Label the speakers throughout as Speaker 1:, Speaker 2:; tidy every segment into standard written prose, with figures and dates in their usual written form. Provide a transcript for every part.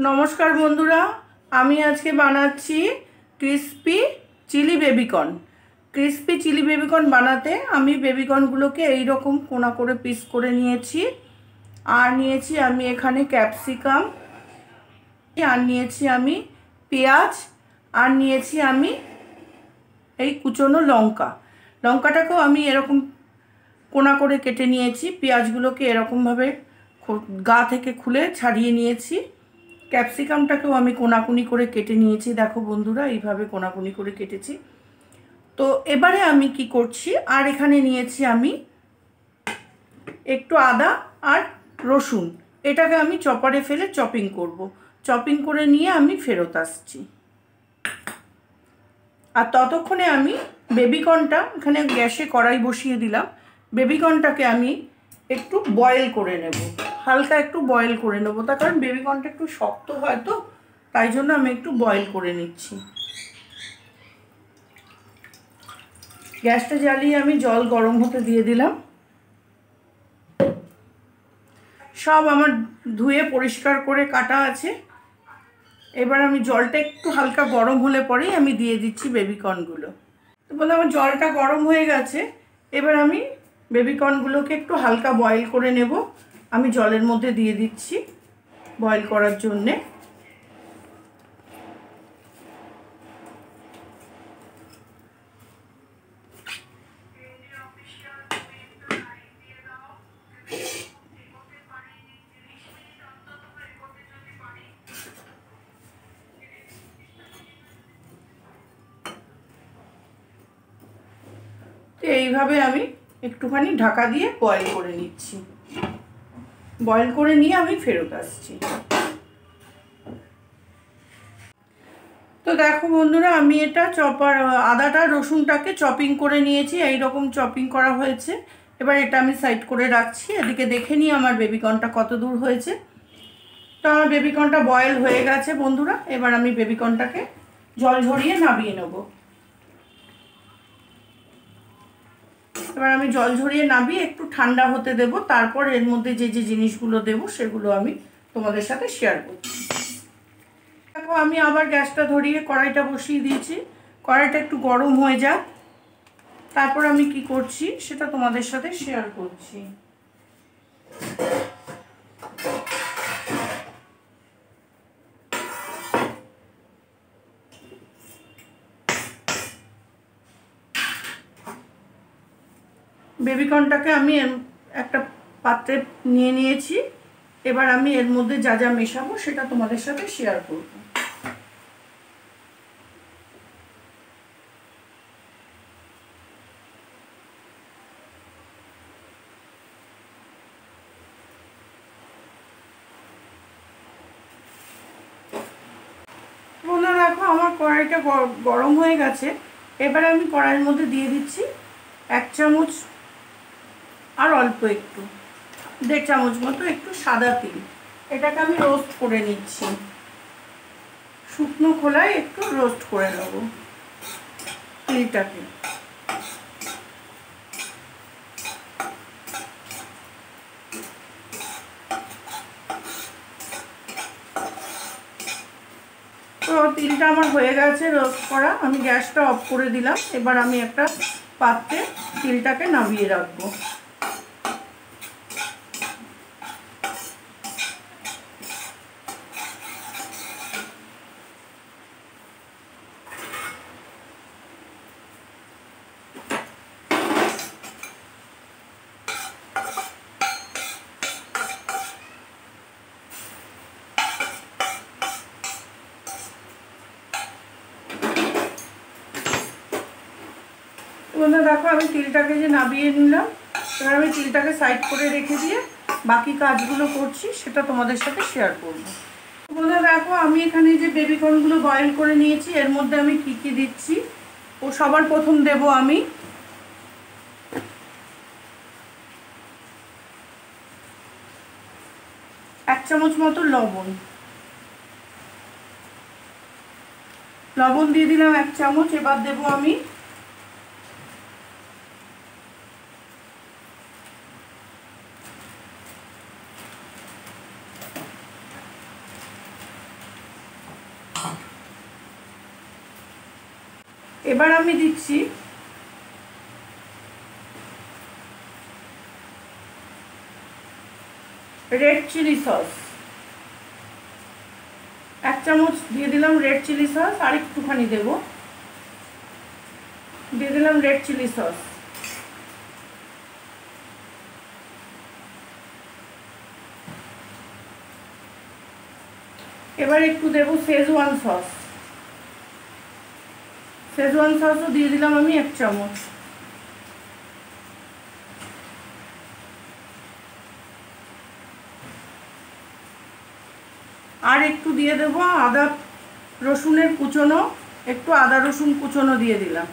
Speaker 1: নমস্কার বন্ধুরা, আমি আজকে বানাচ্ছি crispy chilli baby corn. Crispy chilli baby corn বানাতে আমি বেবিকর্নগুলোকে এই রকম কোনা করে পিস করে নিয়েছি। আর নিয়েছি আমি এখানে ক্যাপসিকাম, আর নিয়েছি আমি পেঁয়াজ, আর নিয়েছি আমি এই কুচনো লঙ্কা। লঙ্কাটাকেও আমি এরকম কোনা করে কেটে নিয়েছি। পেঁয়াজগুলোকে এরকমভাবে গা থেকে খুলে ছাড়িয়ে নিয়েছি। ক্যাপসিকামটাকেও আমি কোনাকুনি করে কেটে নিয়েছি। দেখো বন্ধুরা, এইভাবে কোনাকুনি করে কেটেছি। তো এবারে আমি কি করছি, আর এখানে নিয়েছি আমি একটু আদা আর রসুন। এটাকে আমি চপারে ফেলে চপিং করব। চপিং করে নিয়ে আমি ফেরত আসছি। আর ততক্ষণে আমি বেবিকর্নটা এখানে গ্যাসে কড়াই বসিয়ে দিলাম। বেবিকর্নটাকে আমি একটু বয়েল করে নেব, হালকা একটু বয়েল করে নেব। তার কারণ বেবিকর্নটা একটু শক্ত হয়, তো তাই জন্য আমি একটু বয়েল করে নিচ্ছি। গ্যাসটা জ্বালিয়ে আমি জল গরম হতে দিয়ে দিলাম। সব আমার ধুয়ে পরিষ্কার করে কাটা আছে। এবার আমি জলটা একটু হালকা গরম হলে পরেই আমি দিয়ে দিচ্ছি বেবিকর্নগুলো। তো বলে আমার জলটা গরম হয়ে গেছে। এবার আমি বেবিকর্নগুলোকে একটু হালকা বয়েল করে নেব। আমি জলের মধ্যে দিয়ে দিচ্ছি বয়েল করার জন্যে। তো এইভাবে আমি একটুখানি ঢাকা দিয়ে বয়েল করে নিচ্ছি। বয়েল করে নিয়ে আমি ফেরত আসছি। তো দেখো বন্ধুরা, আমি এটা আদাটা রসুনটাকে চপিং করে নিয়েছি। এই রকম চপিং করা হয়েছে। এবার এটা আমি সাইড করে রাখছি। এদিকে দেখে নিই আমার বেবিকর্নটা কত দূর হয়েছে। তো আমার বেবিকর্নটা বয়েল হয়ে গেছে বন্ধুরা। এবার আমি বেবিকর্নটাকে জল ঝরিয়ে নামিয়ে নেব। এবার আমি জল ঝরিয়ে নামিয়ে একটু ঠান্ডা হতে দেব। তারপর এর মধ্যে যে যে জিনিসগুলো দেব সেগুলো আমি তোমাদের সাথে শেয়ার করছি। দেখো, আমি আবার গ্যাসটা ধরিয়ে কড়াইটা বসিয়ে দিয়েছি। কড়াইটা একটু গরম হয়ে যাক, তারপর আমি কি করছি সেটা তোমাদের সাথে শেয়ার করছি। বেবিকর্নটাকে আমি একটা পাত্রে নিয়ে নিয়েছি। এবার আমি এর মধ্যে যা যা মেশাবো সেটা তোমাদের সাথে শেয়ার করব। বন্ধুরা দেখো, আমার কড়াইটা গরম হয়ে গেছে। এবার আমি কড়াইয়ের মধ্যে দিয়ে দিচ্ছি 1 চামচ আর অল্প একটু 1.5 চামচ মতো একটু সাদা তিল। এটাকে আমি রোস্ট করে নিচ্ছি। শুকনো খোলায় একটু রোস্ট করে নেব তিলটাকে। তো তিলটা আমার হয়ে গেছে রোস্ট করা। আমি গ্যাসটা অফ করে দিলাম। এবার আমি একটা পাত্রে তিলটাকে নামিয়ে রাখবো। দেখো, আমি তিলটাকে যে নামিয়ে নিলাম। এবার আমি তিলটাকে সাইড করে রেখে দিয়ে বাকি কাজগুলো করছি, সেটা তোমাদের সাথে শেয়ার করব। বন্ধুরা দেখো, আমি এখানে যে বেবিকর্নগুলো বয়েল করে নিয়েছি, এর মধ্যে আমি কি কি দিচ্ছি। ও সবার প্রথম দেব আমি এক চামচ মতো লবণ দিয়ে দিলাম 1 চামচ। এবার দেব আমি এবার আমি দিচ্ছি রেড চিলি সস, 1 চামচ দিয়ে দিলাম রেড চিলি সস। আর একটুখানি দেবো, দিয়ে দিলাম রেড চিলি সস। এবার একটু দেবো শেজওয়ান সস, শেজওয়ান সসও দিয়ে দিলাম আমি 1 চামচ। আর একটু দিয়ে দেবো আদা রসুনের কুচনো, একটু আদা রসুন কুচনো দিয়ে দিলাম।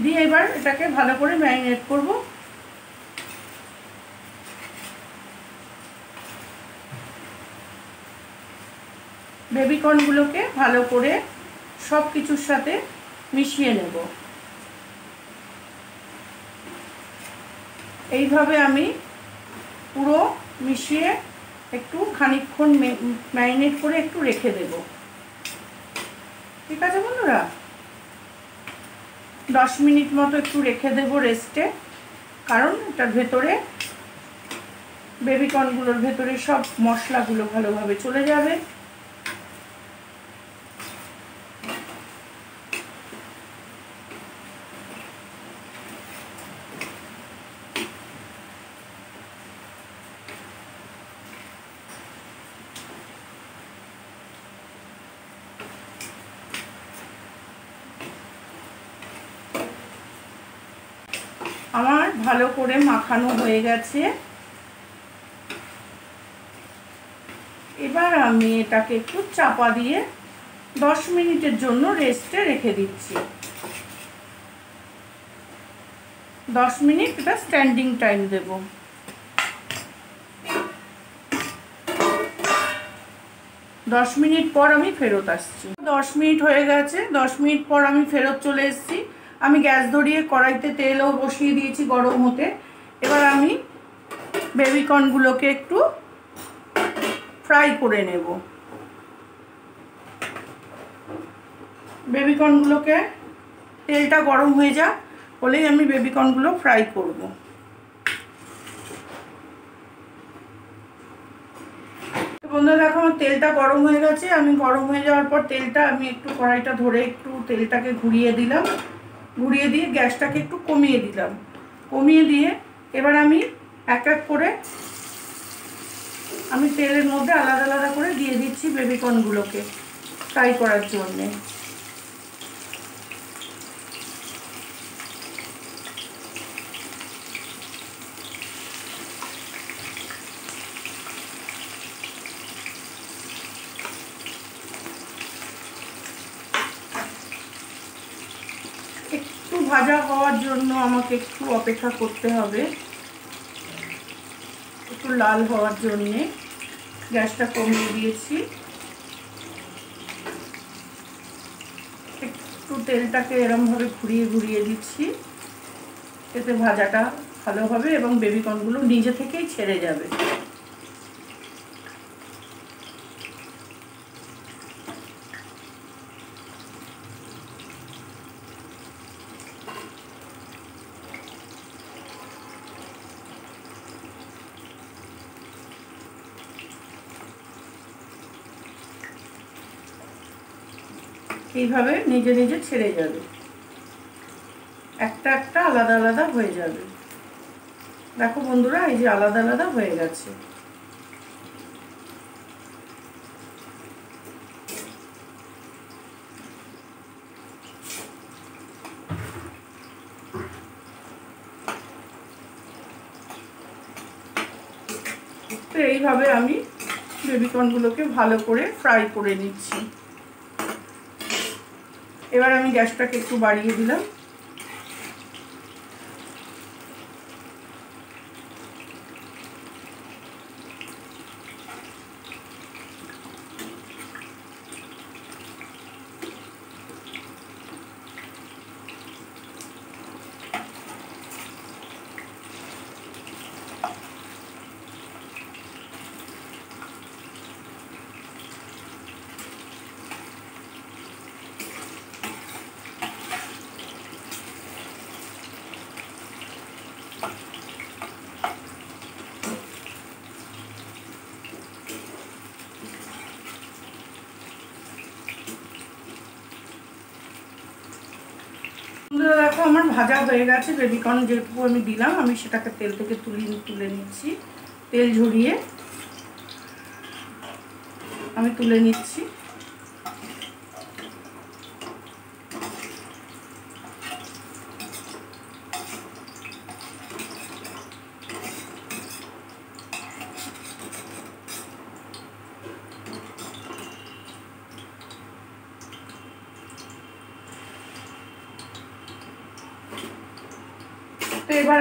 Speaker 1: দিয়ে এবার এটাকে ভালো করে ম্যারিনেট করব। বেবিকর্নগুলোকে ভালো করে সব কিছুর সাথে মিশিয়ে নেব। এইভাবে আমি পুরো মিশিয়ে একটু খানিকক্ষণ ম্যারিনেট করে একটু রেখে দেব। ঠিক আছে বন্ধুরা, 10 মিনিট মতো একটু রেখে দেব রেস্টে, কারণ এটার ভেতরে বেবিকর্নগুলোর ভেতরে সব মশলাগুলো ভালোভাবে চলে যাবে। আমার ভালো করে মাখানো হয়ে গেছে। এবার আমি এটাকে একটু চাপা দিয়ে 10 মিনিটের জন্য রেস্টে রেখে দিচ্ছি। 10 মিনিট এটা স্ট্যান্ডিং টাইম দেব। 10 মিনিট পর আমি ফেরত আসছি। 10 মিনিট হয়ে গেছে। 10 মিনিট পর আমি ফেরত চলে এসেছি। আমি গ্যাস ধরিয়ে কড়াইতে তেলও বসিয়ে দিয়েছি গরম হতে। এবার আমি বেবিকর্নগুলোকে একটু ফ্রাই করে নেব। বেবিকর্নগুলোকে তেলটা গরম হয়ে যাক, হলেই আমি বেবিকর্নগুলো ফ্রাই করব। বন্ধুরা দেখো, আমার তেলটা গরম হয়ে গেছে। আমি গরম হয়ে যাওয়ার পর তেলটা আমি একটু কড়াইটা ধরে একটু তেলটাকে ঘুরিয়ে দিলাম। ঘুরিয়ে দিয়ে গ্যাসটাকে একটু কমিয়ে দিলাম। কমিয়ে দিয়ে এবার আমি এক এক করে আমি তেলের মধ্যে আলাদা আলাদা করে দিয়ে দিচ্ছি বেবিকর্নগুলোকে ফ্রাই করার জন্যে। একটু ভাজা হওয়ার জন্য আমাকে একটু অপেক্ষা করতে হবে, একটু লাল হওয়ার জন্যে। গ্যাসটা কমিয়ে দিয়েছি। একটু তেলটাকে এরমভাবে ঘুরিয়ে ঘুরিয়ে দিচ্ছি, এতে ভাজাটা ভালো হবে এবং বেবিকর্নগুলো নিজে থেকেই ছেড়ে যাবে। এইভাবে নিজে নিজে ছেড়ে যাবে, একটা একটা আলাদা আলাদা হয়ে যাবে। দেখো বন্ধুরা, এই যে আলাদা আলাদা হয়ে গেছে। তো এইভাবে আমি বেবিকর্নগুলোকে ভালো করে ফ্রাই করে নিচ্ছি। এবার আমি গ্যাসটাকে একটু বাড়িয়ে দিলাম। বন্ধুরা দেখো আমার ভাজা হয়ে গেছে, বেবিকর্ন যেটুকু আমি দিলাম আমি সেটাকে তেল থেকে তুলে নিচ্ছি। তেল ঝরিয়ে আমি তুলে নিচ্ছি। তো এবার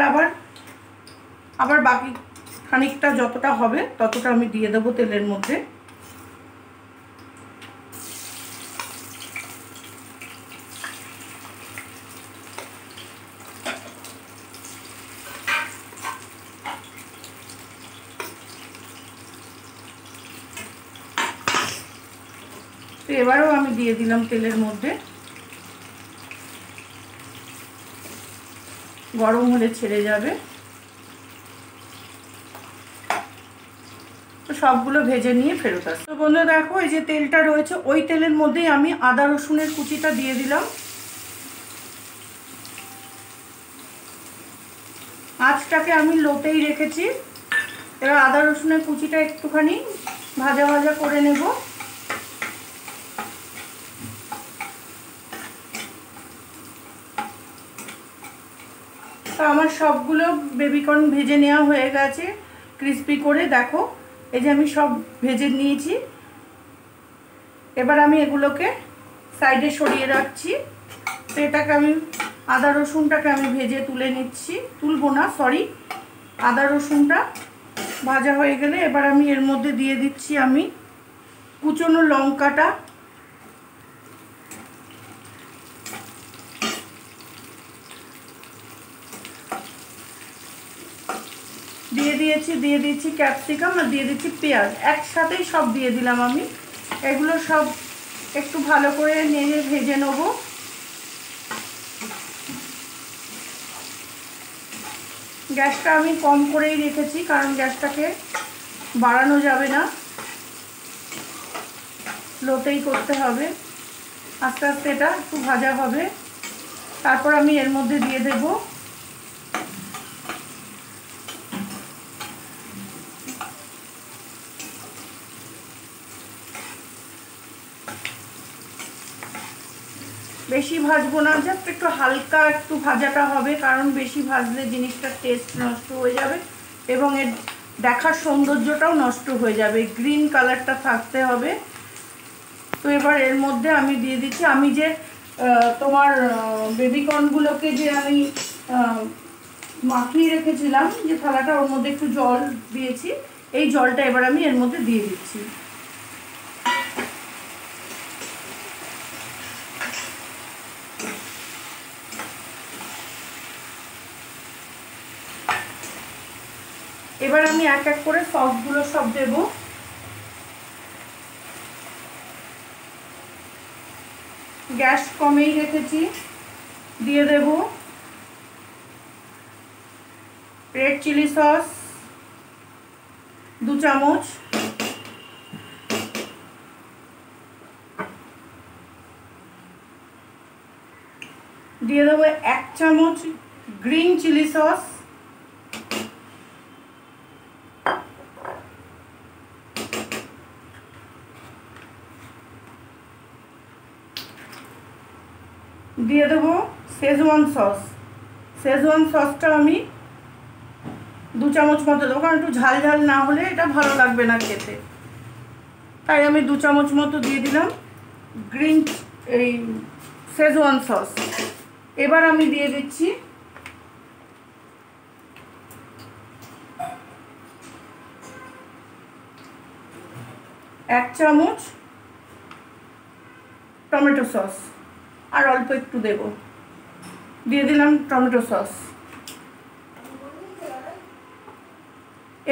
Speaker 1: আবার বাকি খানিকটা যতটা হবে ততটা আমি দিয়ে দেবো তেলের মধ্যে। তো এবারেও আমি দিয়ে দিলাম তেলের মধ্যে। গরম হলে ছেড়ে যাবে। তো সবগুলো ভেজে নিয়ে ফেরত আসি। তো বন্ধুরা দেখো এই যে তেলটা রয়েছে ওই তেলের মধ্যেই আমি আদা রসুনের কুচিটা দিয়ে দিলাম। আঁচটাকে আমি লোতেই রেখেছি। এবার আদা রসুনের কুচিটা একটুখানি ভাজা ভাজা করে নেব। তো আমার সবগুলো বেবিকর্ন ভেজে নেওয়া হয়ে গেছে ক্রিস্পি করে। দেখো এই যে আমি সব ভেজে নিয়েছি। এবার আমি এগুলোকে সাইডে সরিয়ে রাখছি। তো এটাকে আমি আদা রসুনটাকে আমি ভেজে তুলে নিচ্ছি, তুলবো না সরি। আদা রসুনটা ভাজা হয়ে গেলে এবার আমি এর মধ্যে দিয়ে দিচ্ছি আমি কুচনো লঙ্কাটা, দিয়ে দিচ্ছি ক্যাপসিকাম আর দিয়ে দিচ্ছি পেঁয়াজ, একসাথেই সব দিয়ে দিলাম আমি। এগুলো সব একটু ভালো করে নেড়ে ভেজে নেব। গ্যাসটা আমি কম করেই রেখেছি কারণ গ্যাসটাকে বাড়ানো যাবে না, লোতেই করতে হবে। আস্তে আস্তে এটা একটু ভাজা হবে। তারপর আমি এর মধ্যে দিয়ে দেব বেশি ভাজবো না, জাস্ট একটু হালকা একটু ভাজাটা হবে, কারণ বেশি ভাজলে জিনিসটার টেস্ট নষ্ট হয়ে যাবে এবং এর দেখার সৌন্দর্যটাও নষ্ট হয়ে যাবে। গ্রিন কালারটা থাকতে হবে। তো এবার এর মধ্যে আমি দিয়ে দিচ্ছি আমি যে তোমার বেবিকর্নগুলোকে যে আমি মাখিয়ে রেখেছিলাম যে থালাটা, ওর মধ্যে একটু জল দিয়েছি। এই জলটা এবার আমি এর মধ্যে দিয়ে দিচ্ছি। এবার আমি এক এক করে সসগুলো সব দেব। গ্যাস কমেই রেখেছি। দিয়ে দেব রেড চিলি সস 2 চামচ, দিয়ে দেবো 1 চামচ গ্রিন চিলি সস, দিয়ে দেবো শেজওয়ান সস। শেজওয়ান সসটা আমি 2 চামচ মতো দেবো, কারণ একটু ঝাল ঝাল না হলে এটা ভালো লাগবে না খেতে, তাই আমি 2 চামচ মতো দিয়ে দিলাম গ্রিন এই শেজওয়ান সস। এবার আমি দিয়ে দিচ্ছি এক চামচ টমেটো সস, আর অল্প একটু দেব। দিয়ে দিলাম টমেটো সস।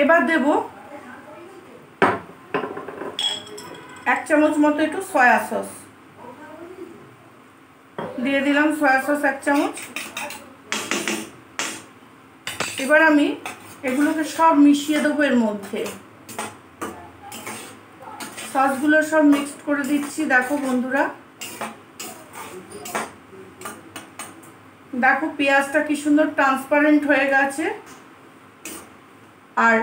Speaker 1: এবার দেব 1 চামচ মতো একটু সয়া সস, দিয়ে দিলাম সয়া সস 1 চামচ। এবার আমি এগুলোকে সব মিশিয়ে দেবো এর মধ্যে। সসগুলো সব মিক্সড করে দিচ্ছি। দেখো বন্ধুরা দেখো পেঁয়াজটা কি সুন্দর ট্রান্সপারেন্ট হয়ে গেছে, আর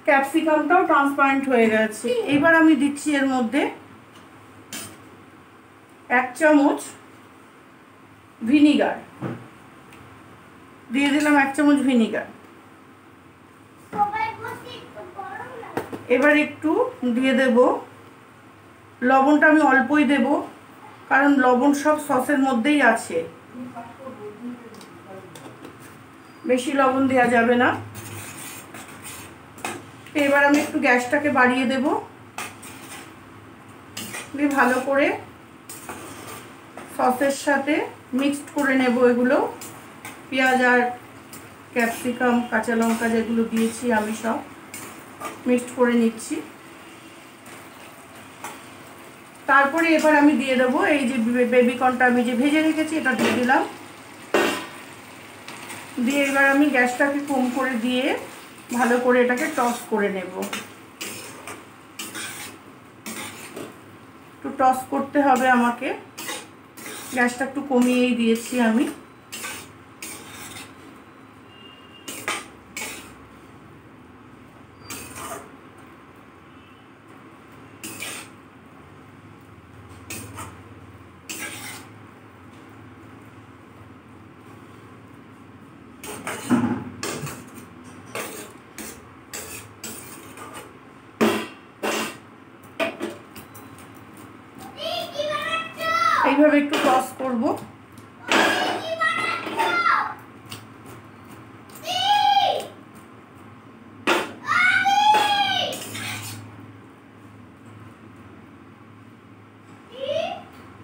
Speaker 1: ক্যাপসিকামটাও ট্রান্সপারেন্ট হয়ে গেছে। এবার আমি দিচ্ছি এর মধ্যে 1 চামচ ভিনিগার, দিয়ে দিলাম 1 চামচ ভিনিগার। এবার একটু দিয়ে দেব লবণটা, আমি অল্পই দেব কারণ লবণ সব সসের মধ্যেই আছে, বেশি লবণ দেওয়া যাবে না। এবার আমি একটু গ্যাসটাকে বাড়িয়ে দেব, দিয়ে ভালো করে সসের সাথে মিক্সড করে নেব। এগুলো পেঁয়াজ আর ক্যাপসিকাম কাঁচা লঙ্কা যেগুলো দিয়েছি আমি সব মিক্সড করে নিচ্ছি। তারপরে এবার আমি দিয়ে দেবো এই যে বেবিকর্নটা আমি যে ভেজে রেখেছি, এটা দিয়ে দিলাম। দিয়ে এবার আমি গ্যাসটাকে কম করে দিয়ে ভালো করে এটাকে টস করে নেব। একটু টস করতে হবে আমাকে, গ্যাসটা একটু কমিয়েই দিয়েছি আমি। এইভাবে একটু টস করব।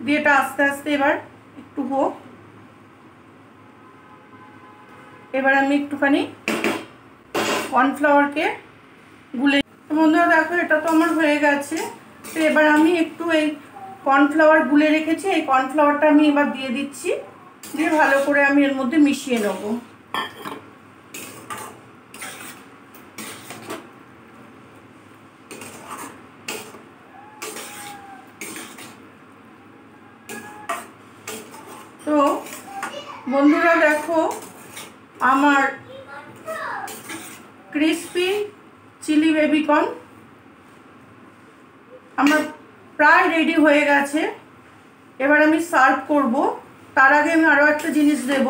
Speaker 1: দিয়ে এটা আস্তে আস্তে এবার একটু হোক। এবার আমি একটুখানি কর্নফ্লাওয়ারকে গুলে, বন্ধুরা দেখো এটা তো আমার হয়ে গেছে। তো এবার আমি একটু এই কর্নফ্লাওয়ার গুলে রেখেছি, এই কর্নফ্লাওয়ারটা আমি এবার দিয়ে দিচ্ছি, দিয়ে ভালো করে আমি এর মধ্যে মিশিয়ে নেব। তো বন্ধুরা দেখো আমার ক্রিসপি চিলি বেবিকর্ন আমার প্রায় রেডি হয়ে গেছে। এবার আমি সার্ভ করব। তার আগে আমি আরও একটা জিনিস দেব,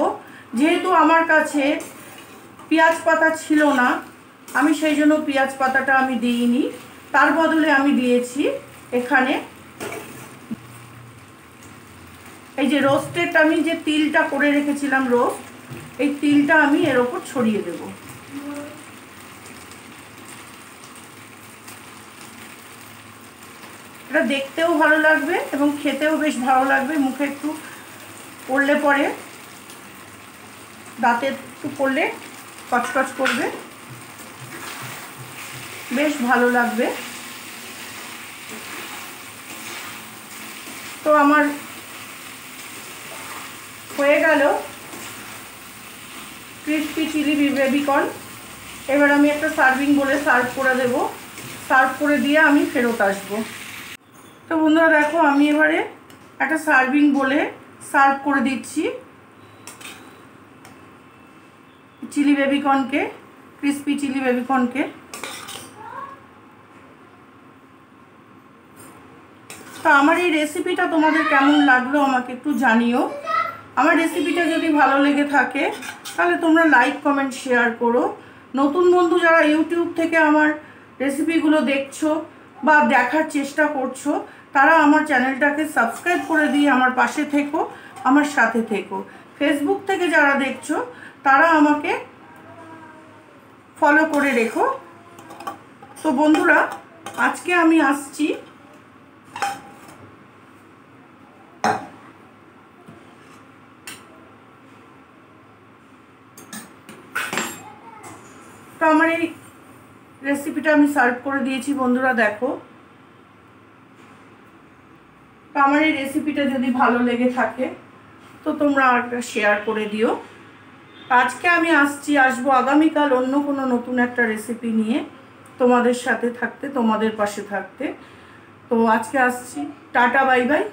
Speaker 1: যেহেতু আমার কাছে পেঁয়াজ পাতা ছিল না, আমি সেই জন্য পেঁয়াজ পাতাটা আমি দিইনি, তার বদলে আমি দিয়েছি এখানে এই যে রোস্টেড, আমি যে তিলটা করে রেখেছিলাম রোস্ট, এই তিলটা আমি এর ওপর ছড়িয়ে দেব। এটা দেখতেও ভালো লাগবে এবং খেতেও বেশ ভালো লাগবে। মুখে একটু পড়লে পরে, দাঁতে একটু পড়লে কচকচ করবে, বেশ ভালো লাগবে। তো আমার হয়ে গেল ক্রিসপি চিলি বেবিকর্ন। এবার আমি একটা সার্ভিং বলে সার্ভ করে দেব। সার্ভ করে দিয়ে আমি ফেরত আসবো। তো বন্ধুরা দেখো আমি এবারে একটা সার্ভিং বলে সার্ভ করে দিচ্ছি চিলি বেবিকর্নকে, ক্রিসপি চিলি বেবিকর্নকে। তো আমার এই রেসিপিটা তোমাদের কেমন লাগলো আমাকে একটু জানিও। আমার রেসিপিটা যদি ভালো লেগে থাকে তাহলে তোমরা লাইক কমেন্ট শেয়ার করো। নতুন বন্ধু যারা ইউটিউব থেকে আমার রেসিপিগুলো দেখছো বা দেখার চেষ্টা করছো, তারা আমার চ্যানেলটাকে সাবস্ক্রাইব করে দিয়ে আমার পাশে থেকো, আমার সাথে থেকো। ফেসবুক থেকে যারা দেখছো তারা আমাকে ফলো করে রেখো। তো বন্ধুরা আজকে আমি আসছি তো আমার এই রেসিপিটা আমি সার্ভ করে দিয়েছি। বন্ধুরা দেখো, তো আমার এই রেসিপিটা যদি ভালো লেগে থাকে তো তোমরা একটা শেয়ার করে দিও। আজকে আমি আসবো আগামীকাল অন্য কোনো নতুন একটা রেসিপি নিয়ে তোমাদের সাথে থাকতে, তোমাদের পাশে থাকতে। তো আজকে আসছি, টাটা বাই বাই।